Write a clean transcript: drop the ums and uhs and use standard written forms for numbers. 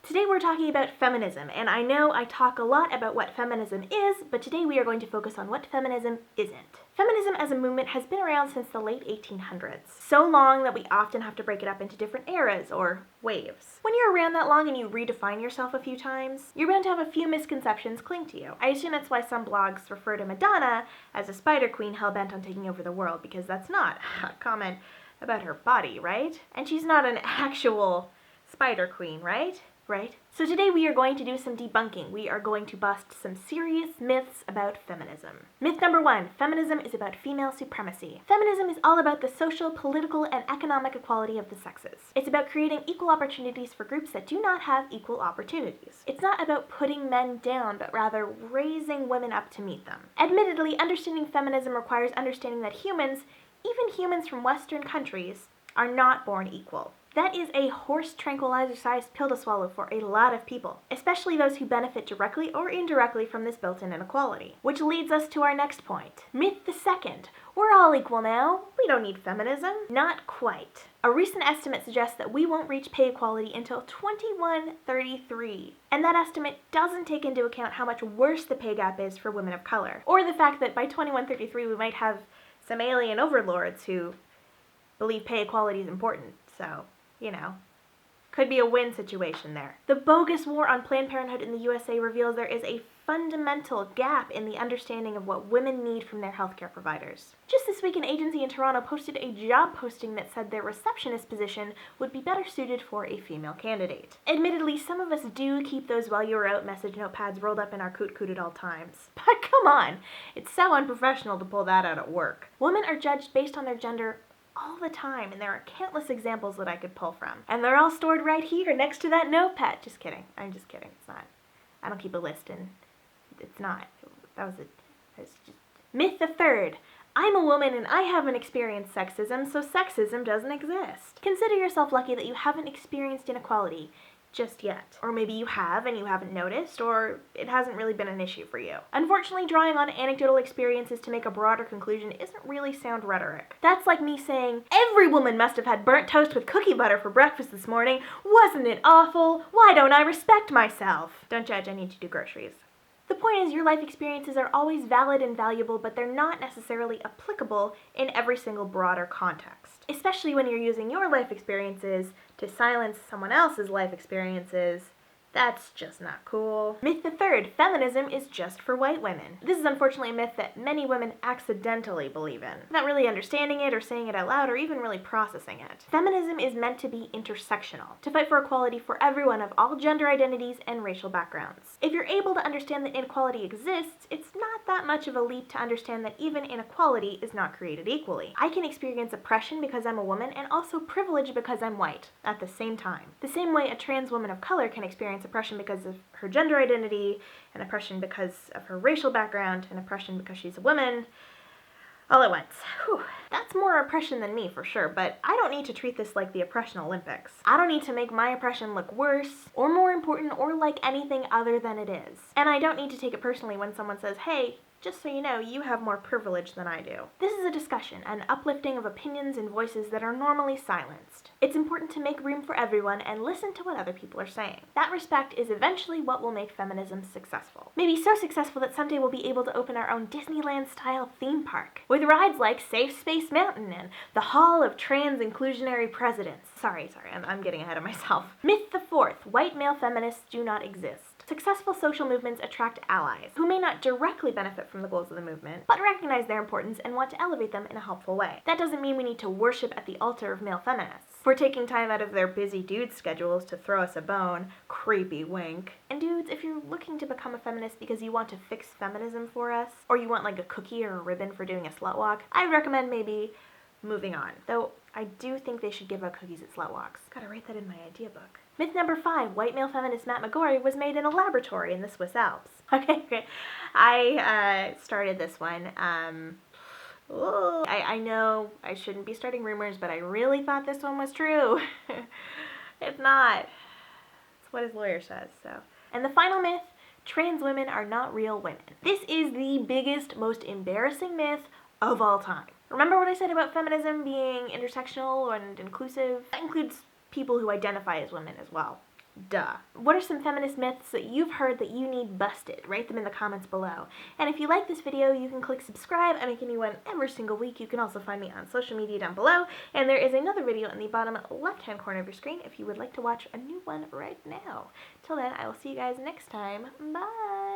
Today we're talking about feminism, and I know I talk a lot about what feminism is, but today we are going to focus on what feminism isn't. Feminism as a movement has been around since the late 1800s. So long that we often have to break it up into different eras, or waves. When you're around that long and you redefine yourself a few times, you're bound to have a few misconceptions cling to you. I assume that's why some blogs refer to Madonna as a spider queen hell-bent on taking over the world, because that's not a comment about her body, right? And she's not an actual spider queen, right? Right? So today we are going to do some debunking. We are going to bust some serious myths about feminism. Myth number 1, feminism is about female supremacy. Feminism is all about the social, political, and economic equality of the sexes. It's about creating equal opportunities for groups that do not have equal opportunities. It's not about putting men down, but rather raising women up to meet them. Admittedly, understanding feminism requires understanding that humans, even humans from Western countries, are not born equal. That is a horse tranquilizer-sized pill to swallow for a lot of people, especially those who benefit directly or indirectly from this built-in inequality. Which leads us to our next point. Myth the second. We're all equal now. We don't need feminism. Not quite. A recent estimate suggests that we won't reach pay equality until 2133. And that estimate doesn't take into account how much worse the pay gap is for women of color, or the fact that by 2133 we might have some alien overlords who believe pay equality is important, so you know, could be a win situation there. The bogus war on Planned Parenthood in the USA reveals there is a fundamental gap in the understanding of what women need from their healthcare providers. Just this week, an agency in Toronto posted a job posting that said their receptionist position would be better suited for a female candidate. Admittedly, some of us do keep those while you're out message notepads rolled up in our coot-coot at all times. But come on, it's so unprofessional to pull that out at work. Women are judged based on their gender all the time, and there are countless examples that I could pull from. And they're all stored right here next to that notepad. Just kidding. I'm just kidding. It's not. I don't keep a list, and it's not. It's just. Myth the third. I'm a woman and I haven't experienced sexism, so sexism doesn't exist. Consider yourself lucky that you haven't experienced inequality just yet. Or maybe you have and you haven't noticed, or it hasn't really been an issue for you. Unfortunately, drawing on anecdotal experiences to make a broader conclusion isn't really sound rhetoric. That's like me saying, every woman must have had burnt toast with cookie butter for breakfast this morning. Wasn't it awful? Why don't I respect myself? Don't judge, I need to do groceries. The point is, your life experiences are always valid and valuable, but they're not necessarily applicable in every single broader context. Especially when you're using your life experiences to silence someone else's life experiences. That's just not cool. Myth the third, feminism is just for white women. This is unfortunately a myth that many women accidentally believe in, without really understanding it or saying it out loud or even really processing it. Feminism is meant to be intersectional, to fight for equality for everyone of all gender identities and racial backgrounds. If you're able to understand that inequality exists, it's not that much of a leap to understand that even inequality is not created equally. I can experience oppression because I'm a woman and also privilege because I'm white at the same time. The same way a trans woman of color can experience oppression because of her gender identity, and oppression because of her racial background, and oppression because she's a woman, all at once. Whew. That's more oppression than me, for sure, but I don't need to treat this like the oppression Olympics. I don't need to make my oppression look worse, or more important, or like anything other than it is. And I don't need to take it personally when someone says, hey, just so you know, you have more privilege than I do. This is a discussion, an uplifting of opinions and voices that are normally silenced. It's important to make room for everyone and listen to what other people are saying. That respect is eventually what will make feminism successful. Maybe so successful that someday we'll be able to open our own Disneyland-style theme park, with rides like Safe Space Mountain and the Hall of Trans Inclusionary Presidents. Sorry, I'm getting ahead of myself. Myth the fourth, white male feminists do not exist. Successful social movements attract allies, who may not directly benefit from the goals of the movement, but recognize their importance and want to elevate them in a helpful way. That doesn't mean we need to worship at the altar of male feminists. For taking time out of their busy dude schedules to throw us a bone, creepy wink. And dudes, if you're looking to become a feminist because you want to fix feminism for us, or you want like a cookie or a ribbon for doing a slut walk, I'd recommend maybe moving on. Though I do think they should give out cookies at slut walks. Gotta write that in my idea book. Myth number 5, white male feminist Matt McGorry was made in a laboratory in the Swiss Alps. Okay. I started this one. I know I shouldn't be starting rumors, but I really thought this one was true. It's not. It's what his lawyer says, so. And the final myth, trans women are not real women. This is the biggest, most embarrassing myth of all time. Remember what I said about feminism being intersectional and inclusive? That includes people who identify as women as well. Duh. What are some feminist myths that you've heard that you need busted? Write them in the comments below. And if you like this video, you can click subscribe. I make a new one every single week. You can also find me on social media down below. And there is another video in the bottom left-hand corner of your screen if you would like to watch a new one right now. Till then, I will see you guys next time. Bye!